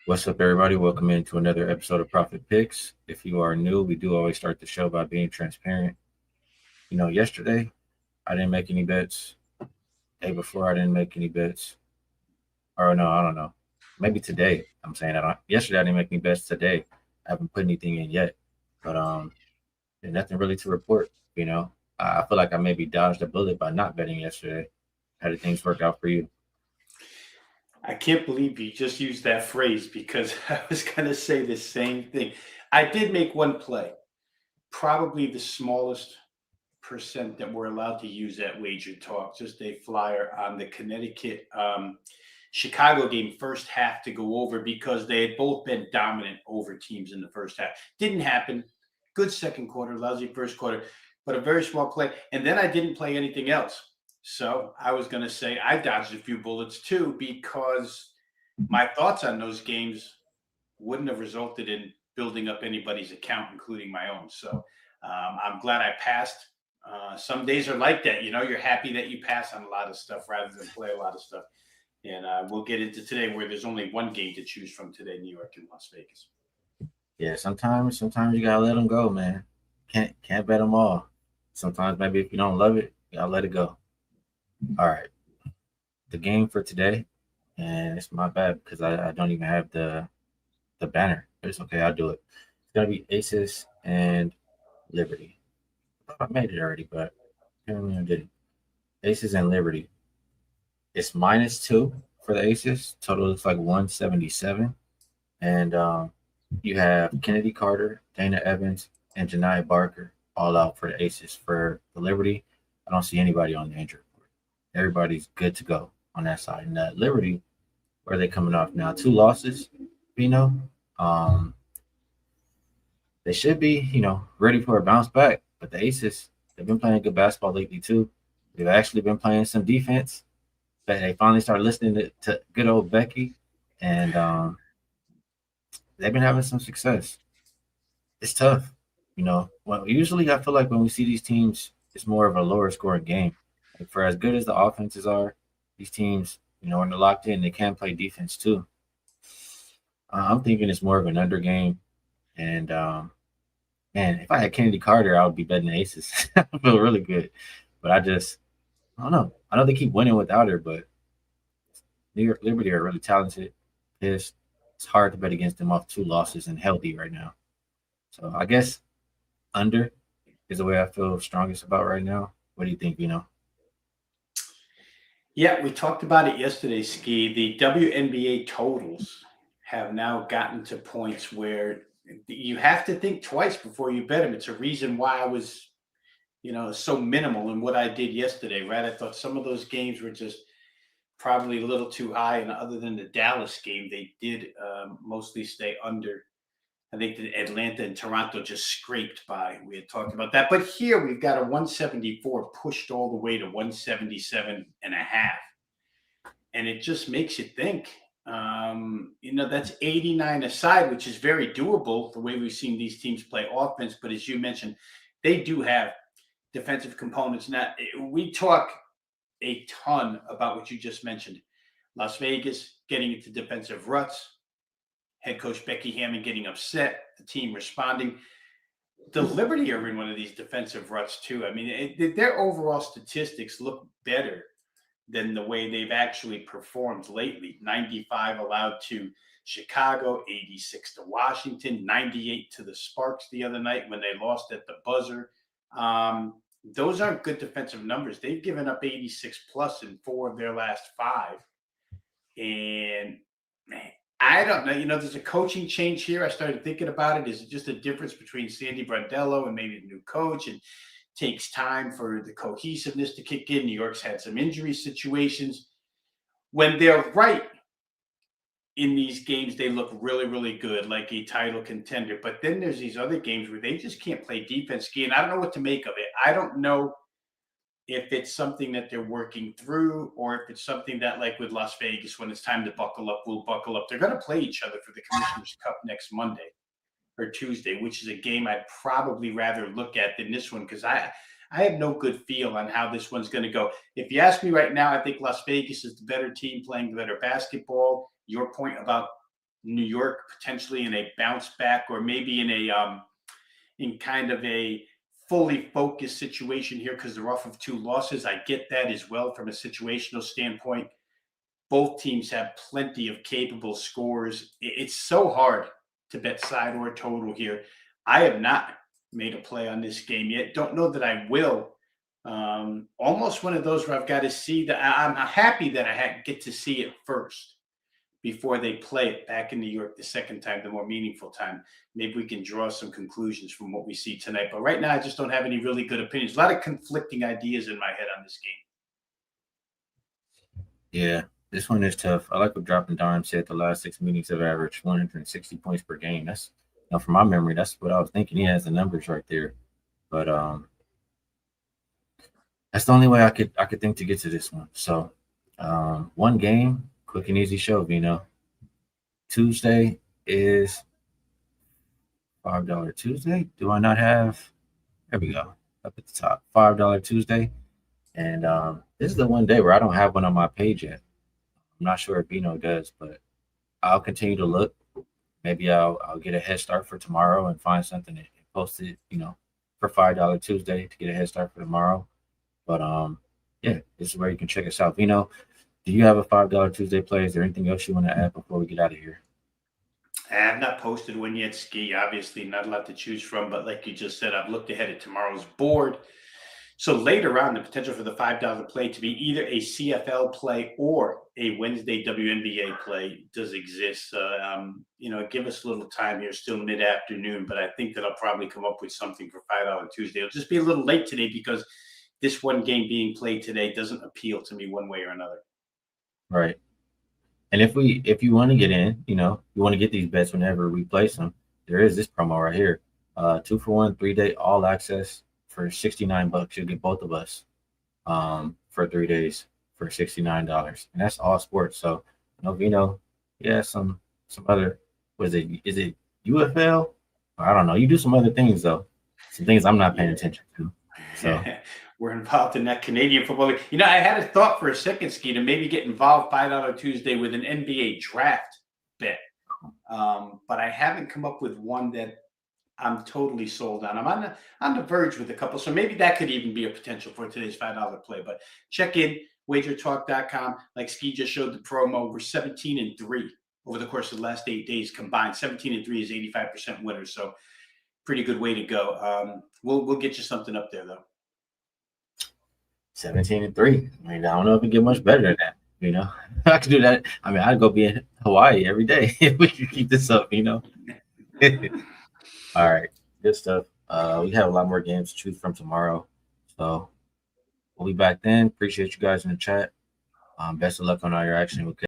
What's up, everybody? Welcome into another episode of Profit Picks. If you are new, we do always start the show by being transparent. Yesterday I didn't make any bets. Day before I didn't make any bets. Or no, I don't know. Maybe today. I'm saying that yesterday I didn't make any bets. Today I haven't put anything in yet. But there's nothing really to report. I feel like I maybe dodged a bullet by not betting yesterday. How did things work out for you? I can't believe you just used that phrase because I was going to say the same thing. I did make one play, probably the smallest percent that we're allowed to use at Wager Talk, just a flyer on the Connecticut Chicago game first half to go over because they had both been dominant over teams in the first half. Didn't happen. Good second quarter, lousy first quarter, but a very small play. And then I didn't play anything else. So I was going to say I dodged a few bullets too because my thoughts on those games wouldn't have resulted in building up anybody's account, including my own. So I'm glad I passed. Some days are like that. You're happy that you pass on a lot of stuff rather than play a lot of stuff. And we'll get into today where there's only one game to choose from today, New York and Las Vegas. Yeah, sometimes you gotta let them go, man. Can't bet them all. Sometimes maybe if you don't love it, you gotta let it go. All right, the game for today, and it's my bad because I don't even have the banner. But it's okay, I'll do it. It's gonna be Aces and Liberty. I made it already, but apparently I didn't. Aces and Liberty. It's -2 for the Aces. Total looks like 177, and you have Kennedy Carter, Dana Evans, and Janiyah Barker all out for the Aces. For the Liberty, I don't see anybody on the injury report. Everybody's good to go on that side. And that Liberty, where are they coming off now? 2 losses, Veno. Um, they should be, ready for a bounce back. But the Aces, they've been playing good basketball lately too. They've actually been playing some defense. But they finally started listening to good old Becky, and they've been having some success. It's tough, Well, usually I feel like when we see these teams, it's more of a lower scoring game. Like for as good as the offenses are, these teams, when they're locked in, they can play defense too. I'm thinking it's more of an under game, and man, if I had Kennedy Carter, I would be betting the Aces. I feel really good, but I don't know. I know they keep winning without her, but New York Liberty are really talented. It's hard to bet against them off 2 losses and healthy right now. So I guess under is the way I feel strongest about right now. What do you think, Yeah, we talked about it yesterday, Skee. The WNBA totals have now gotten to points where you have to think twice before you bet them. It's a reason why I was, so minimal in what I did yesterday, right? I thought some of those games were just probably a little too high. And other than the Dallas game, they did mostly stay under. I think that Atlanta and Toronto just scraped by. We had talked about that. But here we've got a 174 pushed all the way to 177 and a half. And it just makes you think. That's 89 aside, which is very doable the way we've seen these teams play offense. But as you mentioned, they do have defensive components. Now, we talk a ton about what you just mentioned. Las Vegas getting into defensive ruts, head coach Becky Hammond getting upset, the team responding. The Liberty are in one of these defensive ruts too. I mean, their overall statistics look better than the way they've actually performed lately. 95 allowed to Chicago, 86 to Washington, 98 to the Sparks the other night when they lost at the buzzer. Those aren't good defensive numbers. They've given up 86 plus in 4 of their last 5. And man, I don't know. There's a coaching change here. I started thinking about it. Is it just a difference between Sandy Brandello and maybe the new coach? And takes time for the cohesiveness to kick in. New York's had some injury situations. When they're right in these games, they look really, really good, like a title contender. But then there's these other games where they just can't play defense, Ski, and I don't know what to make of it. I don't know if it's something that they're working through or if it's something that, like with Las Vegas, when it's time to buckle up, we'll buckle up. They're going to play each other for the Commissioner's Cup next Monday or Tuesday, which is a game I'd probably rather look at than this one because I have no good feel on how this one's going to go. If you ask me right now, I think Las Vegas is the better team playing the better basketball. Your point about New York potentially in a bounce back, or maybe in kind of a fully focused situation here because they're off of 2 losses. I get that as well from a situational standpoint. Both teams have plenty of capable scores. It's so hard to bet side or total here. I have not made a play on this game yet. Don't know that I will. Almost one of those where I've got to see that. I'm happy that I get to see it first before they play it back in New York the second time, the more meaningful time. Maybe we can draw some conclusions from what we see tonight. But right now, I just don't have any really good opinions. A lot of conflicting ideas in my head on this game. Yeah, this one is tough. I like what Dropping Dime said. The last 6 meetings have averaged 160 points per game. That's, from my memory, that's what I was thinking. He has the numbers right there. But that's the only way I could think to get to this one. So one game, quick and easy show, Vino. Tuesday is $5 Tuesday. Do I not have? There we go. Up at the top, $5 Tuesday. And this is the one day where I don't have one on my page yet. I'm not sure if Vino does, but I'll continue to look. Maybe I'll get a head start for tomorrow and find something and post it, for $5 Tuesday to get a head start for tomorrow. But yeah, this is where you can check us out. Vino, do you have a $5 Tuesday play? Is there anything else you want to add before we get out of here? I have not posted one yet, Skee. Obviously, not a lot to choose from, but like you just said, I've looked ahead at tomorrow's board. So later on, the potential for the $5 play to be either a CFL play or a Wednesday WNBA play does exist. Give us a little time here, still mid-afternoon, but I think that I'll probably come up with something for $5 Tuesday. It'll just be a little late today because this one game being played today doesn't appeal to me one way or another. Right. And if you want to get in, you want to get these bets whenever we place them, there is this promo right here. 2-for-1, 3-day all access for $69. You'll get both of us for 3 days for $69. And that's all sports. So Vino, yeah, some other, is it UFL? I don't know. You do some other things though. Some things I'm not paying attention to. So we're involved in that Canadian football league. I had a thought for a second, Skee, to maybe get involved $5 Tuesday with an NBA draft bet. But I haven't come up with one that I'm totally sold on. I'm on the verge with a couple, so maybe that could even be a potential for today's $5 play. But check in wagertalk.com. Like Skee just showed the promo, we're 17-3 over the course of the last 8 days combined. 17-3 is 85% winners, so pretty good way to go. We'll get you something up there though. 17-3. I mean, I don't know if we get much better than that. I could do that. I mean, I'd go be in Hawaii every day if we could keep this up. All right, good stuff. We have a lot more games to choose from tomorrow, so we'll be back then. Appreciate you guys in the chat. Best of luck on all your action.